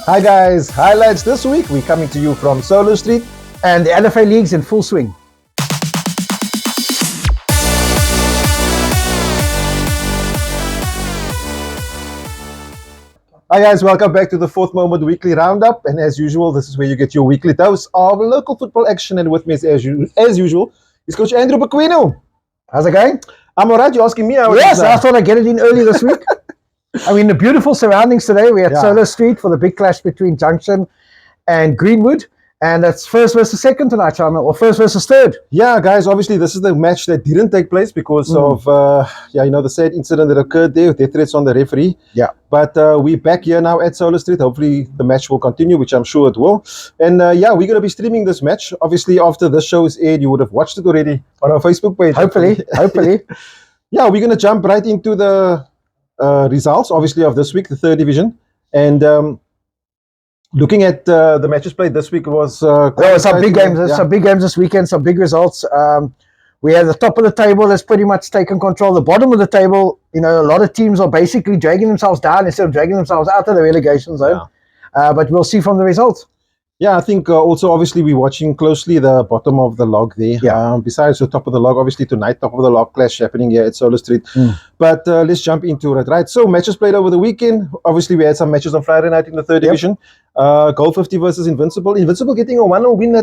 Hi guys, highlights this week. We're coming to you from Solo Street. And the LFA league's in full swing. Hi guys, welcome back to the Fourth Moment Weekly Roundup. And as usual, this is where you get your weekly dose of local football action. And with me, as usual, is Coach Andrew Pequeno. How's it going? I'm alright. You're asking me how it Yes, is, I thought I'd get it in early this week. I mean, the beautiful surroundings today. We're at Solo Street for the big clash between Junction and Greenwood. And that's first versus second tonight, Shamiel, or first versus third. Yeah, guys, obviously this is the match that didn't take place because of, the sad incident that occurred there with death threats on the referee. Yeah. But we're back here now at Solo Street. Hopefully the match will continue, which I'm sure it will. And we're going to be streaming this match. Obviously, after this show is aired, you would have watched it already on our Facebook page. Hopefully. Yeah, we're going to jump right into the results, obviously, of this week, the third division. And looking at the matches played this week was some big games. Some big games this weekend, some big results. We had the top of the table that's pretty much taken control. The bottom of the table, a lot of teams are basically dragging themselves down instead of dragging themselves out of the relegation zone. But we'll see from the results. Yeah, I think also obviously we're watching closely the bottom of the log there. Yeah. Besides the top of the log, obviously tonight, top of the log clash happening here at Solo Street. But let's jump into it, right? So matches played over the weekend. Obviously we had some matches on Friday night in the third division. Goal 50 versus Invincible. Invincible getting a 1-0 win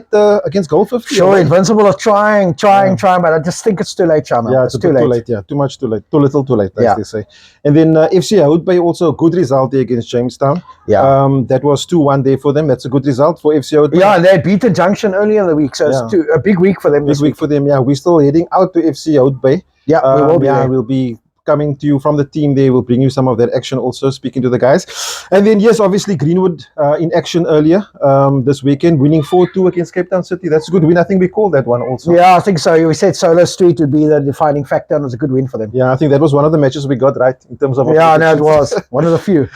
against Goal 50. Sure, Invincible are trying, but I just think it's too late, Shamiel. Yeah, it's too late. Yeah, too much too late. Too little too late, as they say. And then FC Houtbay also a good result there against Jamestown. Yeah. That was 2-1 there for them. That's a good result for FC Houtbay. Yeah, and they beat the Junction earlier in the week, so it's a big week for them. Big week for them, yeah. We're still heading out to FC Houtbay. Yeah, we will be. We'll be coming to you from the team there. We'll bring you some of that action also, speaking to the guys. And then, yes, obviously Greenwood in action earlier this weekend, winning 4-2 against Cape Town City. That's a good win. I think we called that one also. Yeah, I think so. We said Solo Street would be the defining factor, and it was a good win for them. Yeah, I think that was one of the matches we got right in terms of... Yeah, no, it was. One of the few.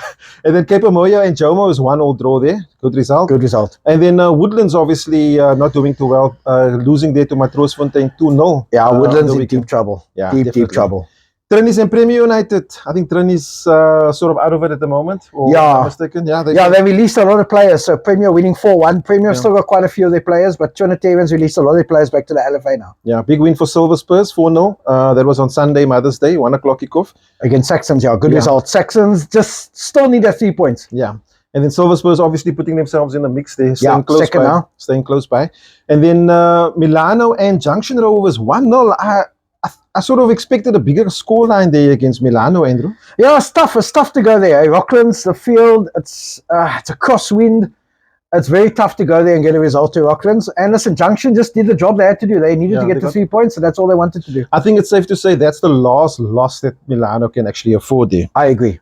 And then Cape Moyo and Jomo is 1-1 draw there. Good result. Good result. And then Woodlands obviously not doing too well, losing there to Matroosfontein 2-0. Yeah, Woodlands in deep trouble. Yeah, deep trouble. Trini's and Premier United. I think Trini's sort of out of it at the moment. Or am I mistaken? Yeah, they released a lot of players. So Premier winning 4-1. Premier still got quite a few of their players, but Trinitarians released a lot of their players back to the LFA now. Yeah, big win for Silver Spurs, 4-0. That was on Sunday, Mother's Day, 1 o'clock kickoff. Against Saxons, good result. Saxons just still need their 3 points. Yeah. And then Silver Spurs obviously putting themselves in the mix there, staying close by. And then Milano and Junction Rovers 1-0. I sort of expected a bigger scoreline there against Milano, Andrew. Yeah, it's tough. It's tough to go there. Rocklands, the field, it's a crosswind. It's very tough to go there and get a result to Rocklands. And listen, Junction just did the job they had to do. They needed to get the 3 points, and that's all they wanted to do. I think it's safe to say that's the last loss that Milano can actually afford there. I agree.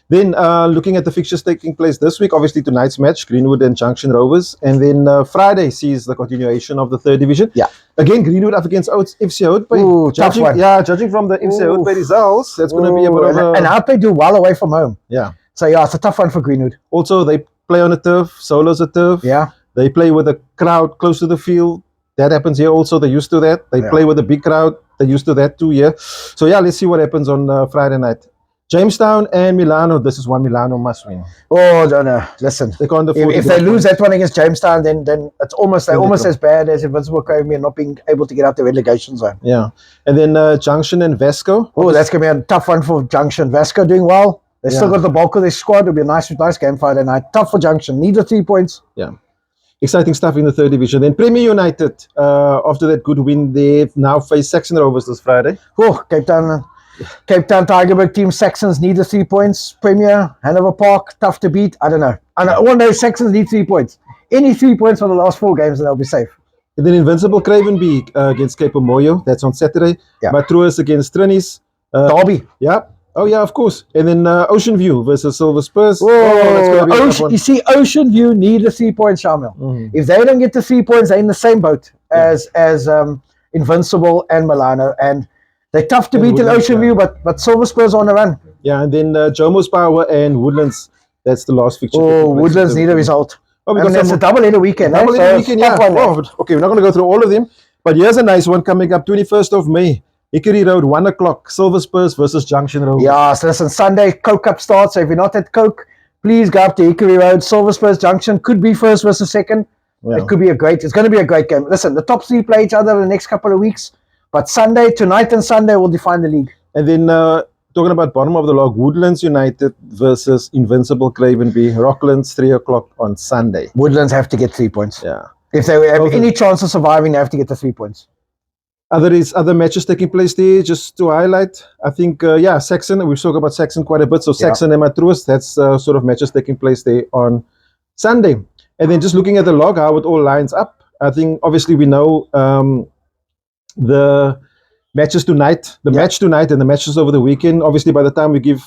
Then looking at the fixtures taking place this week, obviously tonight's match, Greenwood and Junction Rovers. And then Friday sees the continuation of the third division. Yeah. Again, Greenwood up against FC Houtbay. Ooh, tough one. Yeah, judging from the FC Houtbay results, that's going to be a bit of a... And Houtbay do well away from home. Yeah. So, it's a tough one for Greenwood. Also, they play on a turf. Solo's a turf. Yeah. They play with a crowd close to the field. That happens here also. They're used to that. They play with a big crowd. They're used to that too, So, let's see what happens on Friday night. Jamestown and Milano. This is one Milano must win. Oh, no. Listen, they can't afford if they lose that one against Jamestown, then it's almost as bad as Invincible Craving not being able to get out the relegation zone. Yeah. And then Junction and Vasco. Oh, that's going to be a tough one for Junction. Vasco doing well. They still got the bulk of their squad. It'll be a nice game Friday night. Tough for Junction. Need the 3 points. Yeah. Exciting stuff in the third division. Then Premier United, after that good win, they now face Saxon Rovers this Friday. Oh, Cape Town Tigerberg team Saxons need the 3 points. Premier, Hanover Park, tough to beat. I don't know. One day Saxons need 3 points. Any 3 points for the last 4 games and they'll be safe. And then Invincible Cravenby against Cape Moyo. That's on Saturday. Yeah. Matroos against Trinis. Derby. Yeah. Oh, yeah, of course. And then Ocean View versus Silver Spurs. That's going to be a tough one. You see, Ocean View need the 3 points, Shamiel. If they don't get the 3 points, they're in the same boat as Invincible and Milano. And they're tough to beat in Ocean View, but Silver Spurs on the run. Yeah, and then Jomo's Power and Woodlands. That's the last fixture. Oh, Woodlands need a result. Oh, it's a double-header weekend. Double-header weekend, yeah. Okay, we're not going to go through all of them. But here's a nice one coming up, 21st of May. Hickory Road, 1 o'clock, Silver Spurs versus Junction Rovers. Yeah, so listen, Sunday, Coke Cup starts. So if you're not at Coke, please go up to Hickory Road. Silver Spurs Junction could be first versus second. Yeah. It's going to be a great game. Listen, the top three play each other in the next couple of weeks, but tonight and Sunday will define the league. And then talking about bottom of the log, Woodlands United versus Invincible Cravenby, Rocklands, 3 o'clock on Sunday. Woodlands have to get 3 points. Yeah. If they have any chance of surviving, they have to get the 3 points. Other matches taking place there, just to highlight. I think, Saxon, we've talked about Saxon quite a bit. So Saxon and Matruus, that's sort of matches taking place there on Sunday. And then just looking at the log, how it all lines up. I think, obviously, we know the matches tonight, match tonight and the matches over the weekend. Obviously, by the time we give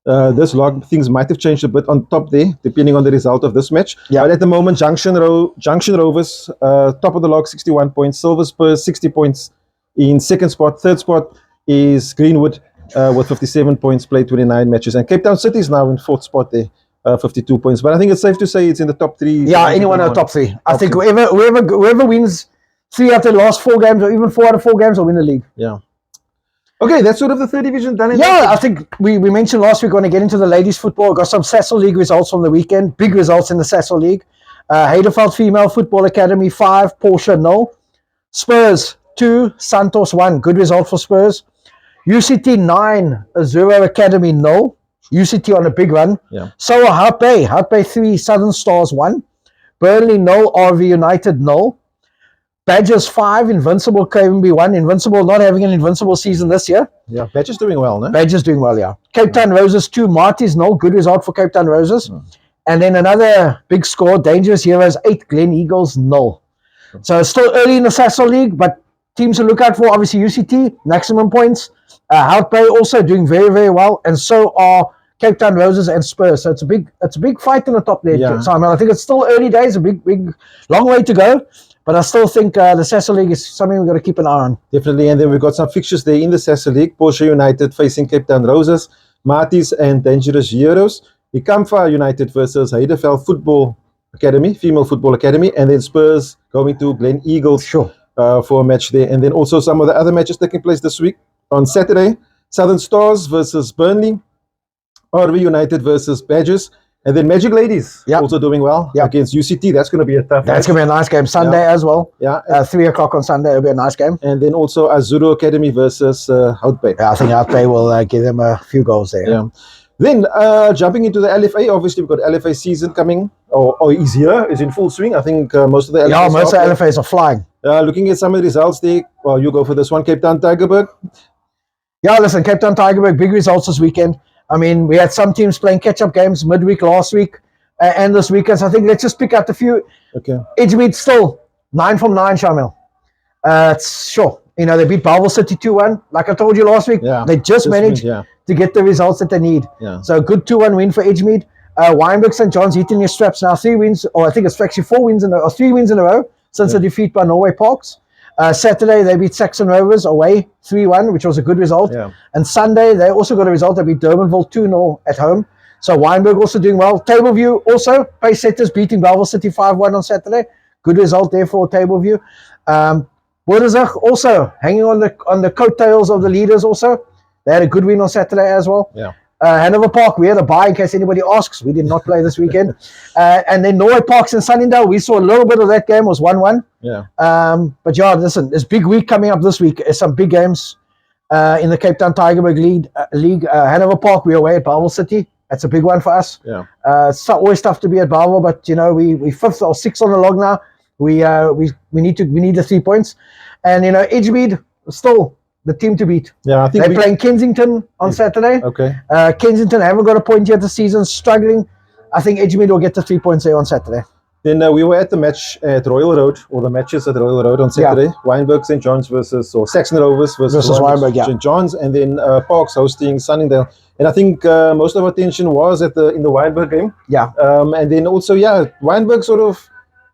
this log, things might have changed a bit on top there, depending on the result of this match. Yeah. But at the moment, Junction Rovers, top of the log, 61 points. Silver Spurs, 60 points in second spot. Third spot is Greenwood with 57 points, played 29 matches. And Cape Town City is now in fourth spot there, 52 points. But I think it's safe to say it's in the top three. Yeah, anyone in the top three. I think whoever wins 3 out of the last 4 games, or even 4 out of 4 games, will win the league. Yeah. Okay, that's sort of the third division done. I think we mentioned last week we're going to get into the ladies' football. Got some Cecil League results from the weekend. Big results in the Cecil League. Heidelberg Female Football Academy 5, Porsche 0. Spurs 2, Santos 1. Good result for Spurs. UCT 9, Azuro Academy 0. UCT on a big run. Yeah. So Harpe 3, Southern Stars 1. Burnley 0, RV United 0. Badgers 5, Invincible Cravenby 1. Invincible not having an invincible season this year. Yeah, Badgers doing well, no? Badgers doing well, yeah. Cape Town Roses 2, Marty's 0. Good result for Cape Town Roses. And then another big score, Dangerous Heroes 8, Glen Eagles 0. So it's still early in the Cecil League, but teams to look out for, obviously UCT, maximum points. Hout Bay also doing very, very well. And so are Cape Town Roses and Spurs. So it's a big fight in the top there. Yeah. So I think it's still early days, a big, long way to go. But I still think the Cecil League is something we've got to keep an eye on. Definitely. And then we've got some fixtures there in the Cecil League. Porsche United facing Cape Town Roses, Marty's and Dangerous Heroes. Ikamfa United versus Heidelberg Football Academy, Female Football Academy. And then Spurs going to Glen Eagles for a match there. And then also some of the other matches taking place this week. On Saturday, Southern Stars versus Burnley, RV United versus Badgers. And then Magic Ladies also doing well against UCT. That's going to be a tough match. That's going to be a nice game. Sunday as well. Yeah. 3 o'clock on Sunday will be a nice game. And then also Azuro Academy versus Hout Bay. Yeah, I think Hout Bay will give them a few goals there. Yeah. Then jumping into the LFA, obviously we've got LFA season coming, or is here, is in full swing. I think most of the LFAs most of the LFAs are flying. Looking at some of the results there, you go for this one, Cape Town Tigerberg. Yeah, listen, Cape Town Tigerberg, big results this weekend. I mean, we had some teams playing catch-up games midweek last week and this weekend. So I think let's just pick out a few. Okay. Edgemead still 9 from 9, Shamiel. Sure. You know, they beat Bellville City 2-1. Like I told you last week, they just managed to get the results that they need. Yeah. So good 2-1 win for Edgemead. Wynberg St. John's eating their straps now. 3 wins, or I think it's actually 3 wins in a row since the defeat by Norway Parks. Saturday, they beat Saxon Rovers away 3-1, which was a good result. Yeah. And Sunday, they also got a result. They beat Durbanville 2-0 at home. So Wynberg also doing well. Tableview also, pace setters beating Bellville City 5-1 on Saturday. Good result there for Tableview. Boerdenzag also hanging on the coattails of the leaders also. They had a good win on Saturday as well. Yeah. Hanover Park, we had a bye in case anybody asks. We did not play this weekend. And then Norway Parks and Sunningdale, we saw a little bit of that game, was 1-1. Yeah. But yeah, listen, there's big week coming up this week. There's some big games in the Cape Town Tigerberg League. Hanover Park, we're away at Bellville City. That's a big one for us. Yeah. It's always tough to be at Bellville, but you know, we 5th or 6th on the log now. We need the 3 points. And you know, Edgemead still the team to beat. Yeah, I think they're playing Kensington on Saturday. Okay. Kensington haven't got a point yet this season, struggling. I think Edgemead will get the 3 points there on Saturday. Then we were at the match at Royal Road, or the matches at Royal Road on Saturday. Wynberg St. John's or Saxon Rovers versus Wynberg St. John's, and then Parks hosting Sunningdale. And I think most of our attention was in the Wynberg game. Yeah. And then also, Wynberg sort of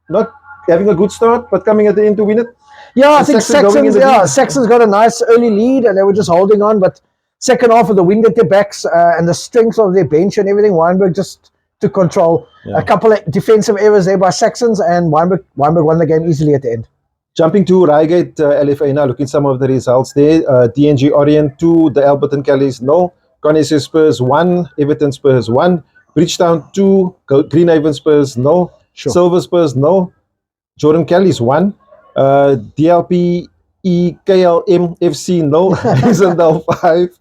not having a good start, but coming at the end to win it. Yeah, I think Saxon's got a nice early lead, and they were just holding on. But second half of the wind at their backs and the strength of their bench and everything, Wynberg just took control. A couple of defensive errors there by Saxons, and Wynberg won the game easily at the end. Jumping to Reigate LFA now, looking at some of the results there. DNG Orient 2, the Alberton Callies 0, Conissus Spurs 1, Everton Spurs 1, Bridgetown 2, Greenhaven Spurs 0, Sure. Silver Spurs 0, Jordan Kelly's 1, DLP KLM FC 0, Isendal 5,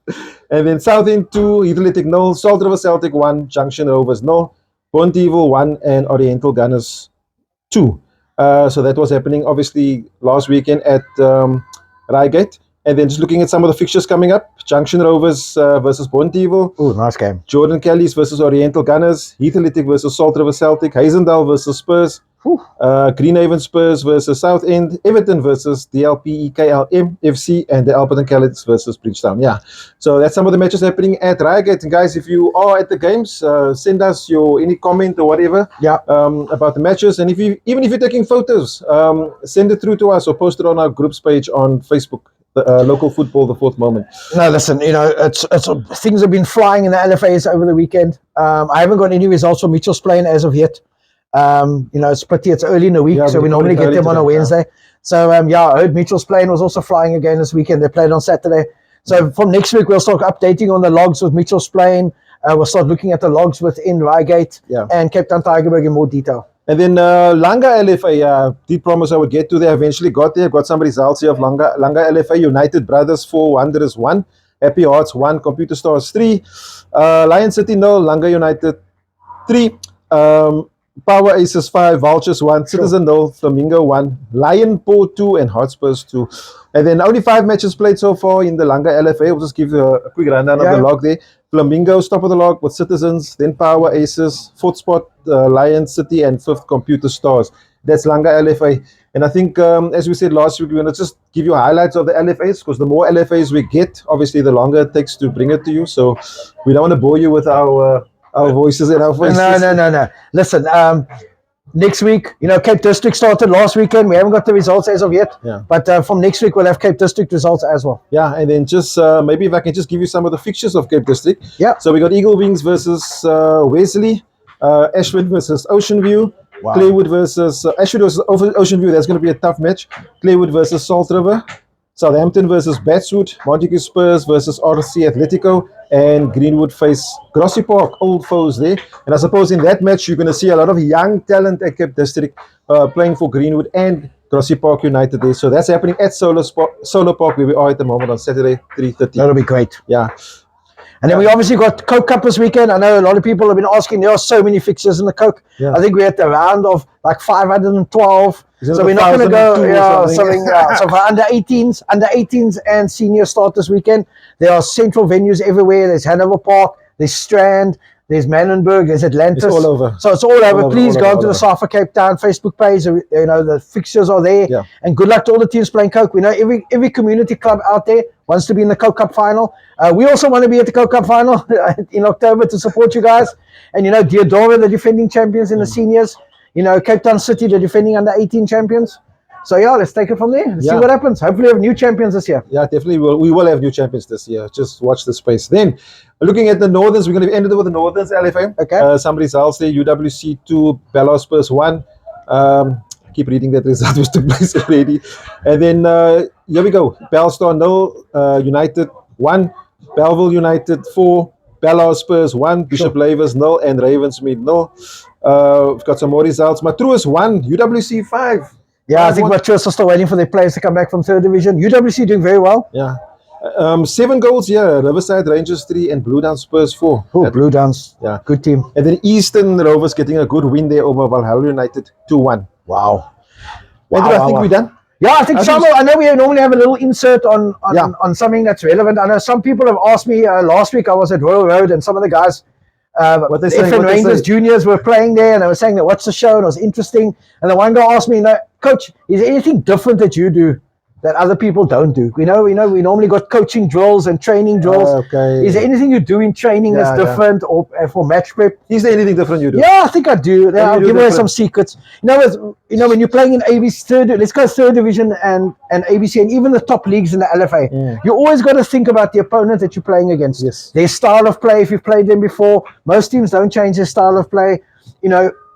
and then Southend 2, Athletic 0, Salt River Celtic 1, Junction Rovers 0, Point Evil 1, and Oriental Gunners 2. So that was happening obviously last weekend at Reigate. And then just looking at some of the fixtures coming up, Junction Rovers versus Point Evil. Oh, nice game. Jordan Kelly's versus Oriental Gunners. Heath Athletic versus Salt River Celtic. Hazendal versus Spurs. Greenhaven Spurs versus Southend. Everton versus DLP KLM FC. And the Alberton Calids versus Bridgetown. Yeah. So that's some of the matches happening at Reigate. And guys, if you are at the games, send us any comment or whatever about the matches. And even if you're taking photos, send it through to us or post it on our groups page on Facebook. Local football, the fourth moment. No, listen, it's things have been flying in the LFAs over the weekend. I haven't got any results from Mitchell's playing as of yet. It's early in the week, so we normally get them on a Wednesday. So I heard Mitchell's playing was also flying again this weekend. They played on Saturday. So from next week, we'll start updating on the logs with Mitchell's playing. We'll start looking at the logs within Reigate and Cape Town Tigerberg in more detail. And then Langa LFA, did promise I would get to there. Eventually got there. Got some results here of Langa LFA. United Brothers 4, Wanderers 1, Happy Hearts 1, Computer Stars 3, Lion City 0, Langa United 3, Power Aces 5, Vultures 1, Citizen 0, Flamingo 1, Lion Paw 2, and Hotspurs 2. And then only 5 matches played so far in the Langa LFA. We'll just give you a quick rundown of the log there. Flamingos top of the log with Citizens, then Power Aces, 4th spot Lion City, and 5th Computer Stars. That's Langa LFA. And I think, as we said last week, we're going to just give you highlights of the LFAs, because the more LFAs we get, obviously the longer it takes to bring it to you. So we don't want to bore you with our voices and our voices. No. Listen, next week, Cape District started last weekend. We haven't got the results as of yet. But from next week, we'll have Cape District results as well. Yeah, and then just maybe if I can just give you some of the fixtures of Cape District. Yeah. So we got Eagle Wings versus Wesley, Ashwood versus Ocean View, Claywood versus Ashwood versus Ocean View. That's going to be a tough match. Claywood versus Salt River, Southampton versus Batswood, Montague Spurs versus RC Atletico, and Greenwood face Grassy Park, old foes there. And I suppose in that match, you're going to see a lot of young talent at Cape District playing for Greenwood and Grassy Park United there. So that's happening at Solar Park, where we are at the moment on Saturday, 3:30. That'll be great. Yeah. And then we obviously got Coke Cup this weekend. I know a lot of people have been asking. There are so many fixtures in the Coke. I think we're at the round of like 512. So we're not going to go something. So for under 18s and seniors start this weekend. There are central venues everywhere. There's Hanover Park, there's Strand, there's Manenberg, there's Atlantis. It's all over. So it's all over. Please go onto the Safa Cape Town Facebook page. The fixtures are there. And good luck to all the teams playing Coke. We know every community club out there wants to be in the Coke Cup final. We also want to be at the Coke Cup final in October to support you guys. And Diodora, the defending champions in the seniors. Cape Town City, the defending under 18 champions. So let's take it from there. Let's see what happens. Hopefully we have new champions this year. Yeah, definitely. We will have new champions this year. Just watch the space. Then, looking at the Northerns, we're going to end it with the Northerns LFA. Okay. Some results there. UWC 2, Ballard Spurs 1. Keep reading that result which took place already. And then, here we go. Bellstar 0, United 1, Belleville United 4, Ballard Spurs 1, Bishop Lavers 0, and Ravensmead 0. We've got some more results. Matruus 1, UWC 5. Yeah, I think Matruus are still waiting for their players to come back from 3rd division. UWC doing very well. Yeah. 7 goals here. Riverside Rangers 3 and Blue Downs Spurs 4. Oh, Blue Downs. Yeah. Good team. And then Eastern Rovers getting a good win there over Valhalla United 2-1. Wow. Andrew, I think we're done. Yeah, I think Shamiel, I know we normally have a little insert on something that's relevant. I know some people have asked me last week. I was at Royal Road and some of the guys, the FN Rangers juniors were playing there, and they were saying that watch the show and it was interesting. And the one guy asked me, Coach, is there anything different that you do that other people don't do? We normally got coaching drills and training drills. Okay. Is there anything you do in training that's different or for match prep? Is there anything different you do? Yeah, I think I do. I'll give away some secrets. When you're playing in ABC, let's go 3rd division and ABC and even the top leagues in the LFA, you always got to think about the opponent that you're playing against. Yes. Their style of play, if you've played them before. Most teams don't change their style of play.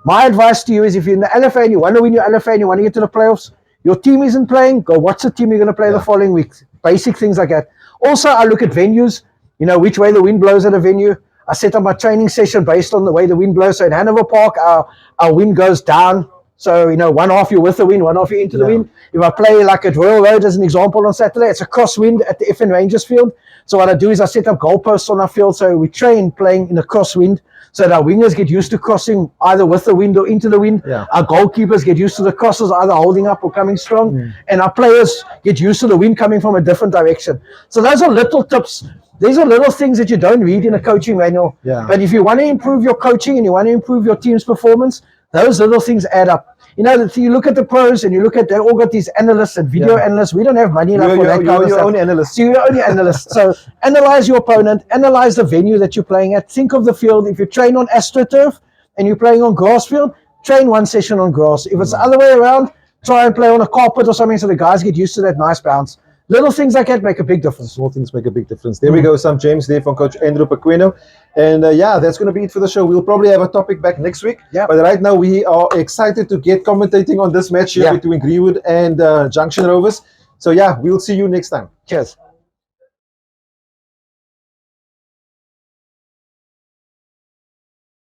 My advice to you is if you're in the LFA and you want to win your LFA and you want to get to the playoffs, your team isn't playing, go watch the team you're going to play the following week. Basic things like that. Also, I look at venues, which way the wind blows at a venue. I set up my training session based on the way the wind blows. So in Hanover Park, our wind goes down. So, you know, one half you're with the wind, one half you're into the wind. If I play like at Royal Road as an example on Saturday, it's a crosswind at the FN Rangers field. So what I do is I set up goalposts on our field. So we train playing in a crosswind so that our wingers get used to crossing either with the wind or into the wind. Yeah. Our goalkeepers get used to the crosses either holding up or coming strong. And our players get used to the wind coming from a different direction. So those are little tips. These are little things that you don't read in a coaching manual. Yeah. But if you want to improve your coaching and you want to improve your team's performance, those little things add up. You know, you look at the pros and you look at, they all got these analysts and video analysts. We don't have money enough for that kind of stuff. You're your own analyst. So you're your own analyst. So analyze your opponent, analyze the venue that you're playing at. Think of the field. If you train on AstroTurf and you're playing on grass field, train one session on grass. If it's the other way around, try and play on a carpet or something so the guys get used to that nice bounce. Little things like that make a big difference. Small things make a big difference. There we go, some James there from Coach Andrew Pequeno. And yeah, that's going to be it for the show. We'll probably have a topic back next week. Yeah. But right now we are excited to get commentating on this match here between Greenwood and Junction Rovers. So yeah, we'll see you next time. Cheers.